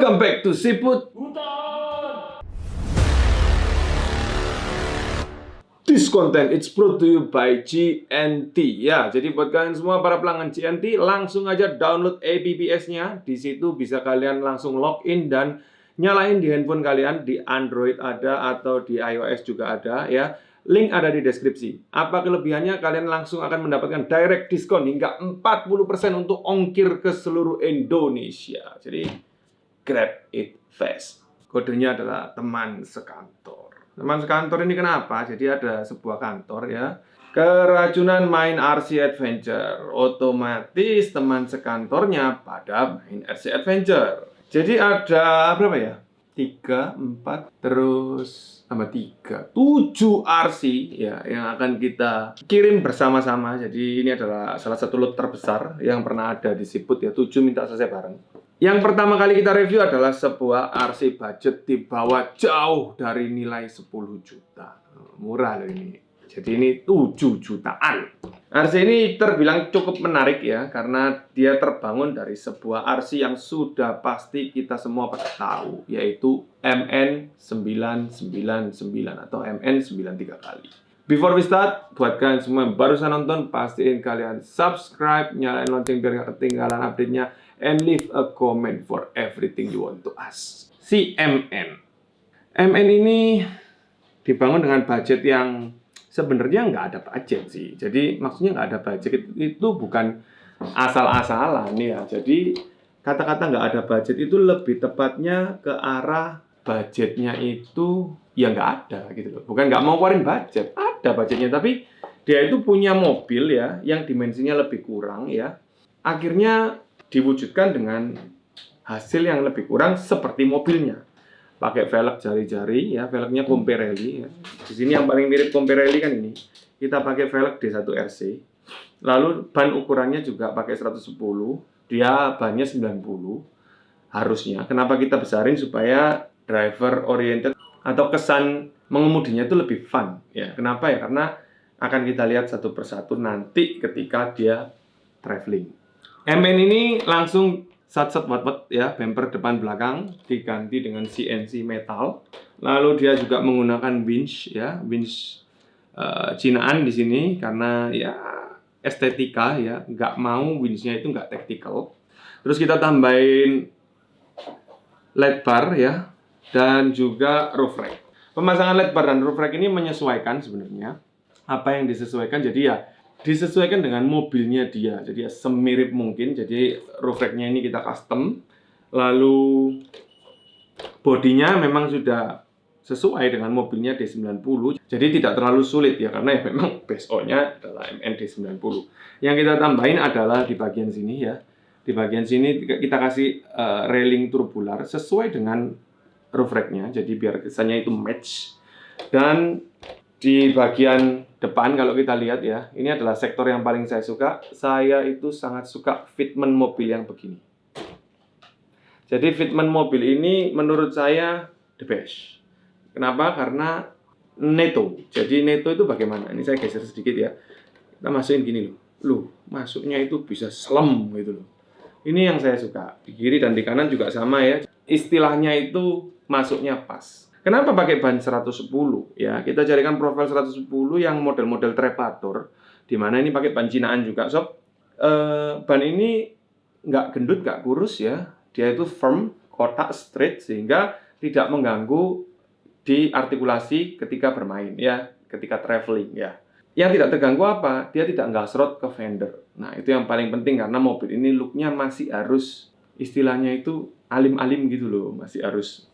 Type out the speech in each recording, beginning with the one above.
Welcome back to Siput. This content it's brought to you by GNT. Ya, jadi buat kalian semua para pelanggan GNT, langsung aja download apps-nya. Di situ bisa kalian langsung login dan nyalain di handphone kalian. Di Android ada atau di iOS juga ada ya. Link ada di deskripsi. Apa kelebihannya? Kalian langsung akan mendapatkan direct diskon hingga 40% untuk ongkir ke seluruh Indonesia. Jadi grab it fast. Kodenya adalah teman sekantor. Teman sekantor ini kenapa? Jadi ada sebuah kantor ya, keracunan main RC Adventure. Otomatis teman sekantornya pada main RC Adventure. Jadi ada berapa ya? 3, 4, terus tambah 3, 7 RC ya yang akan kita kirim bersama-sama. Jadi ini adalah salah satu lot terbesar yang pernah ada di Siput ya. 7 minta selesai bareng. Yang pertama kali kita review adalah sebuah RC budget di bawah jauh dari nilai 10 juta. Murah loh ini. Jadi ini 7 jutaan. RC ini terbilang cukup menarik ya, karena dia terbangun dari sebuah RC yang sudah pasti kita semua pada tahu, yaitu MN999 atau MN93 kali. Before we start, buat kalian semua yang barusan nonton, pastiin kalian subscribe, nyalain lonceng biar gak ketinggalan update-nya, and leave a comment for everything you want to ask. Si MN. MN ini dibangun dengan budget yang sebenarnya nggak ada budget sih. Jadi maksudnya nggak ada budget itu bukan asal-asalan ya. Jadi kata-kata nggak ada budget itu lebih tepatnya ke arah budgetnya itu ya nggak ada gitu loh. Bukan nggak mau keluarin budget, ada budgetnya, tapi dia itu punya mobil ya yang dimensinya lebih kurang ya. Akhirnya diwujudkan dengan hasil yang lebih kurang seperti mobilnya. Pakai velg jari-jari ya, velgnya Comperelli ya. Di sini yang paling mirip Comperelli kan ini. Kita pakai velg D1RC. Lalu ban ukurannya juga pakai 110, dia bannya 90 harusnya. Kenapa kita besarin? Supaya driver oriented atau kesan mengemudinya itu lebih fun ya. Kenapa ya? Karena akan kita lihat satu persatu nanti ketika dia traveling. MN ini langsung sat-sat wat-wat ya, bumper depan belakang diganti dengan CNC metal. Lalu dia juga menggunakan winch ya, winch Cinaan di sini karena ya estetika ya, nggak mau winchnya itu nggak tactical. Terus kita tambahin LED bar ya, dan juga roof rack. Pemasangan LED bar dan roof rack ini menyesuaikan sebenarnya. Apa yang disesuaikan? Jadi ya disesuaikan dengan mobilnya dia, jadi ya semirip mungkin. Jadi roof rack-nya ini kita custom, lalu bodinya memang sudah sesuai dengan mobilnya D90, jadi tidak terlalu sulit ya, karena ya memang base O-nya adalah MN D90. Yang kita tambahin adalah di bagian sini ya, di bagian sini kita kasih railing turbular sesuai dengan roof rack-nya, jadi biar kesannya itu match. Dan di bagian depan kalau kita lihat ya, ini adalah sektor yang paling saya suka. Saya itu sangat suka fitment mobil yang begini. Jadi fitment mobil ini menurut saya the best. Kenapa? Karena neto. Jadi neto itu bagaimana? Ini saya geser sedikit ya. Kita masukin gini loh. Loh, masuknya itu bisa slem gitu loh. Ini yang saya suka. Di kiri dan di kanan juga sama ya. Istilahnya itu masuknya pas. Kenapa pakai ban 110? Ya, kita carikan profil 110 yang model-model trepator, di mana ini pakai ban Cinaan juga, sob. Ban ini nggak gendut, nggak kurus ya. Dia itu firm, kotak, straight, sehingga tidak mengganggu di artikulasi ketika bermain ya, ketika traveling ya. Yang tidak terganggu apa? Dia tidak ngasrot ke fender. Nah, itu yang paling penting karena mobil ini looknya masih harus, istilahnya itu alim-alim gitu loh, masih harus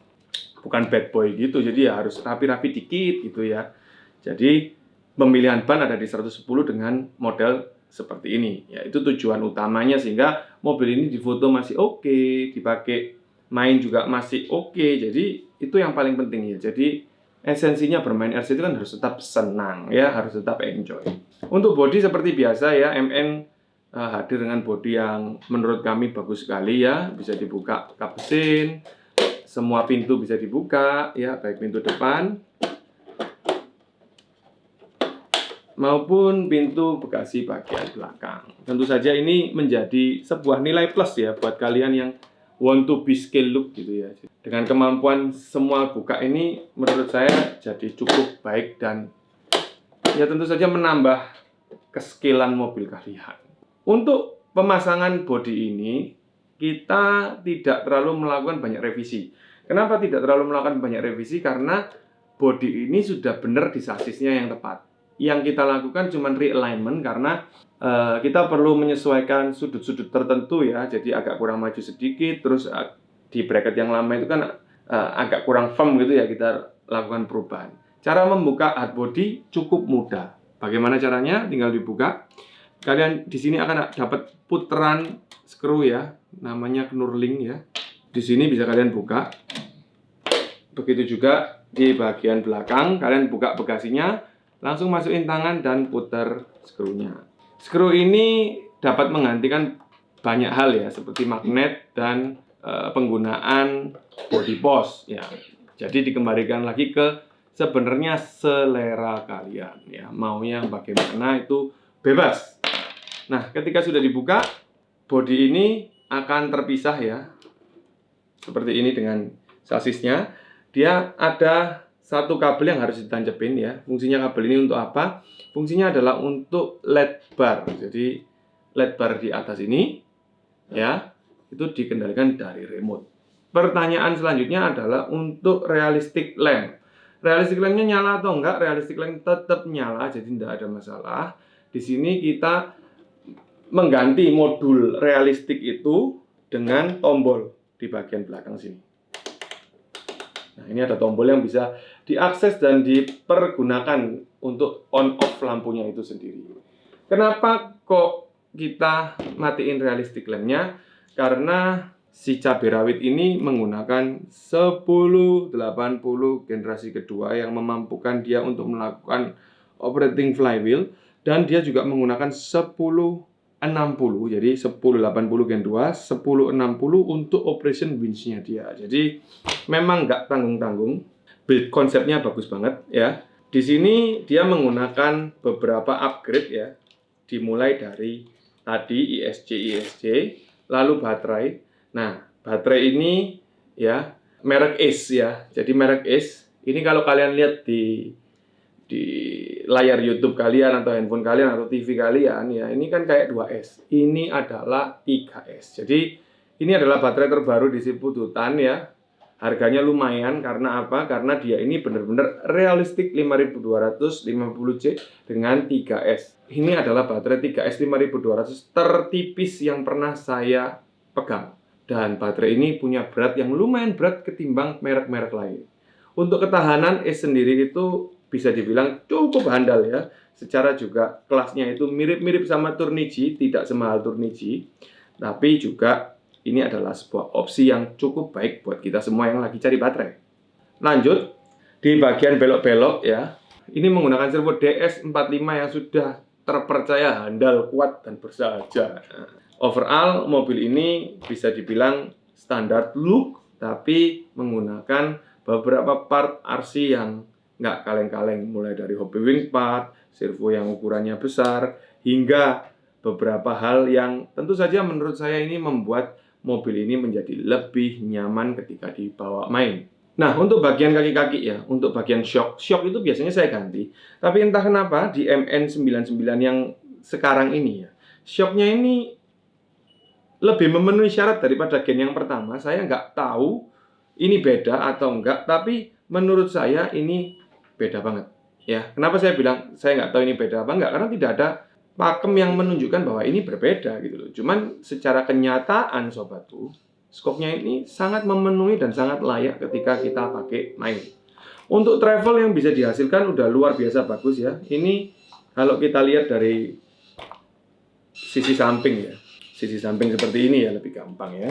bukan bad boy gitu, jadi ya harus rapi-rapi dikit gitu ya. Jadi pemilihan ban ada di 110 dengan model seperti ini ya, itu tujuan utamanya, sehingga mobil ini difoto masih oke, dipakai main juga masih oke. Jadi itu yang paling penting ya. Jadi esensinya bermain RC itu kan harus tetap senang ya, harus tetap enjoy. Untuk bodi seperti biasa ya, MN hadir dengan bodi yang menurut kami bagus sekali ya, bisa dibuka kap mesin. Semua pintu bisa dibuka ya, baik pintu depan maupun pintu bagasi bagian belakang. Tentu saja ini menjadi sebuah nilai plus ya buat kalian yang want to be skill look gitu ya. Dengan kemampuan semua buka ini menurut saya jadi cukup baik dan ya tentu saja menambah keskillan mobil kalian. Untuk pemasangan bodi ini kita tidak terlalu melakukan banyak revisi. Kenapa tidak terlalu melakukan banyak revisi? Karena bodi ini sudah benar di sasisnya yang tepat. Yang kita lakukan cuma realignment karena kita perlu menyesuaikan sudut-sudut tertentu ya. Jadi agak kurang maju sedikit, terus di bracket yang lama itu kan agak kurang firm gitu ya, kita lakukan perubahan. Cara membuka hardbody cukup mudah. Bagaimana caranya? Tinggal dibuka. Kalian di sini akan dapat putaran skru ya, namanya knurling ya. Di sini bisa kalian buka. Begitu juga di bagian belakang, kalian buka bagasinya, langsung masukin tangan dan putar skrunya. Skru ini dapat menggantikan banyak hal ya, seperti magnet dan penggunaan body post ya. Jadi dikembalikan lagi ke sebenarnya selera kalian ya, maunya bagaimana itu bebas. Nah, ketika sudah dibuka, bodi ini akan terpisah ya, seperti ini dengan sasisnya. Dia ada satu kabel yang harus ditancapin ya. Fungsinya kabel ini untuk apa? Fungsinya adalah untuk LED bar. Jadi LED bar di atas ini ya, itu dikendalikan dari remote. Pertanyaan selanjutnya adalah untuk realistic lamp. Realistic lampnya nyala atau enggak? Realistic lamp tetap nyala, jadi tidak ada masalah. Di sini kita mengganti modul realistik itu dengan tombol di bagian belakang sini. Nah, ini ada tombol yang bisa diakses dan dipergunakan untuk on-off lampunya itu sendiri. Kenapa kok kita matiin realistic lampnya? Karena si cabai rawit ini menggunakan 1080 generasi kedua yang memampukan dia untuk melakukan operating flywheel, dan dia juga menggunakan 1060, jadi 1080 gen 2, 1060 untuk operation winch-nya dia. Jadi memang nggak tanggung-tanggung, build konsepnya bagus banget ya. Di sini dia menggunakan beberapa upgrade ya, dimulai dari tadi ISC, lalu baterai. Nah, baterai ini ya merek Ace ya. Jadi merek Ace ini kalau kalian lihat di layar YouTube kalian atau handphone kalian atau TV kalian ya, ini kan kayak 2S. Ini adalah 3S. Jadi ini adalah baterai terbaru di Cipututan ya. Harganya lumayan karena apa? Karena dia ini benar-benar realistik 5250C dengan 3S. Ini adalah baterai 3S 5200 tertipis yang pernah saya pegang. Dan baterai ini punya berat yang lumayan berat ketimbang merek-merek lain. Untuk ketahanan Ace sendiri itu bisa dibilang cukup handal ya. Secara juga kelasnya itu mirip-mirip sama Turnigy, tidak semahal Turnigy, tapi juga ini adalah sebuah opsi yang cukup baik buat kita semua yang lagi cari baterai. Lanjut, di bagian belok-belok ya, ini menggunakan servo DS45 yang sudah terpercaya handal, kuat, dan bersahaja. Overall, mobil ini bisa dibilang standar look, tapi menggunakan beberapa part RC yang nggak kaleng-kaleng, mulai dari hobi wing part, servo yang ukurannya besar, hingga beberapa hal yang tentu saja menurut saya ini membuat mobil ini menjadi lebih nyaman ketika dibawa main. Nah, untuk bagian kaki-kaki ya, untuk bagian shock itu biasanya saya ganti. Tapi entah kenapa di MN99 yang sekarang ini ya, shocknya ini lebih memenuhi syarat daripada gen yang pertama. Saya nggak tahu ini beda atau enggak, tapi menurut saya ini beda banget ya. Kenapa saya bilang saya nggak tahu ini beda apa enggak? Karena tidak ada pakem yang menunjukkan bahwa ini berbeda gitu loh. Cuman secara kenyataan sobatku, skopnya ini sangat memenuhi dan sangat layak ketika kita pakai main. Untuk travel yang bisa dihasilkan udah luar biasa bagus ya. Ini kalau kita lihat dari sisi samping ya, sisi samping seperti ini ya, lebih gampang ya.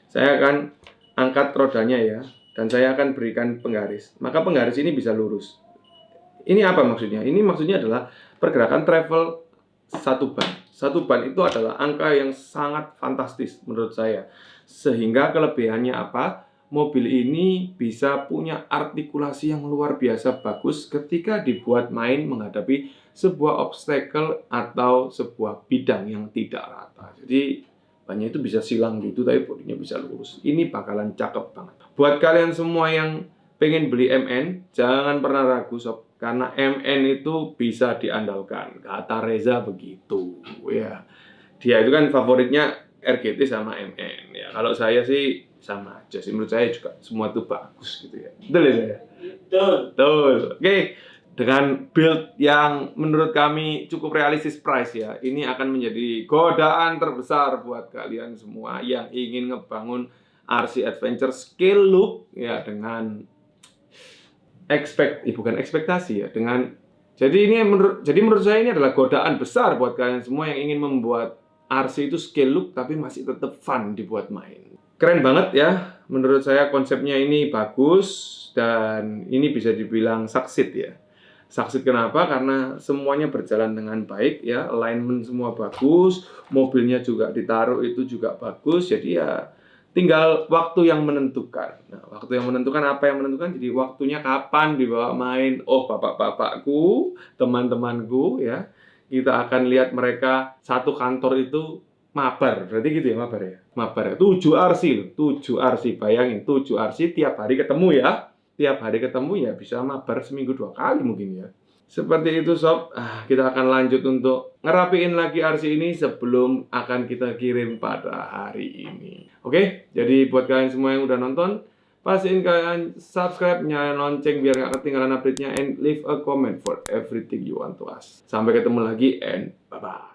Saya akan angkat rodanya ya, dan saya akan berikan penggaris. Maka penggaris ini bisa lurus. Ini apa maksudnya? Ini maksudnya adalah pergerakan travel satu ban. Satu ban itu adalah angka yang sangat fantastis menurut saya. Sehingga kelebihannya apa? Mobil ini bisa punya artikulasi yang luar biasa bagus ketika dibuat main menghadapi sebuah obstacle atau sebuah bidang yang tidak rata. Jadi banyak itu bisa silang gitu, tapi bodinya bisa lurus. Ini bakalan cakep banget. Buat kalian semua yang pengen beli MN, jangan pernah ragu sob, karena MN itu bisa diandalkan. Kata Reza begitu ya. Dia itu kan favoritnya RGT sama MN ya. Kalau saya sih sama aja sih, menurut saya juga semua itu bagus gitu ya. Betul ya saya? Betul. Oke. Dengan build yang menurut kami cukup realistis price ya, ini akan menjadi godaan terbesar buat kalian semua yang ingin ngebangun RC Adventure scale look ya, dengan bukan ekspektasi ya, dengan jadi menurut saya ini adalah godaan besar buat kalian semua yang ingin membuat RC itu scale look tapi masih tetap fun dibuat main. Keren banget ya, menurut saya konsepnya ini bagus dan ini bisa dibilang succeed ya. Succeed kenapa? Karena semuanya berjalan dengan baik ya, alignment semua bagus, mobilnya juga ditaruh itu juga bagus, jadi ya tinggal waktu yang menentukan. Nah, waktu yang menentukan apa yang menentukan? Jadi waktunya kapan dibawa main. Oh, bapak-bapakku, teman-temanku ya. Kita akan lihat mereka satu kantor itu mabar. Berarti gitu ya, mabar ya. Mabar ya. 7 RC loh, 7 RC. Bayangin 7 RC tiap hari ketemu ya. Tiap hari ketemu ya bisa mabar seminggu 2 kali mungkin ya. Seperti itu sob, kita akan lanjut untuk ngerapiin lagi RC ini sebelum akan kita kirim pada hari ini. Oke, jadi buat kalian semua yang udah nonton, pastiin kalian subscribe, nyalain lonceng biar gak ketinggalan update-nya, and leave a comment for everything you want to ask. Sampai ketemu lagi and bye-bye.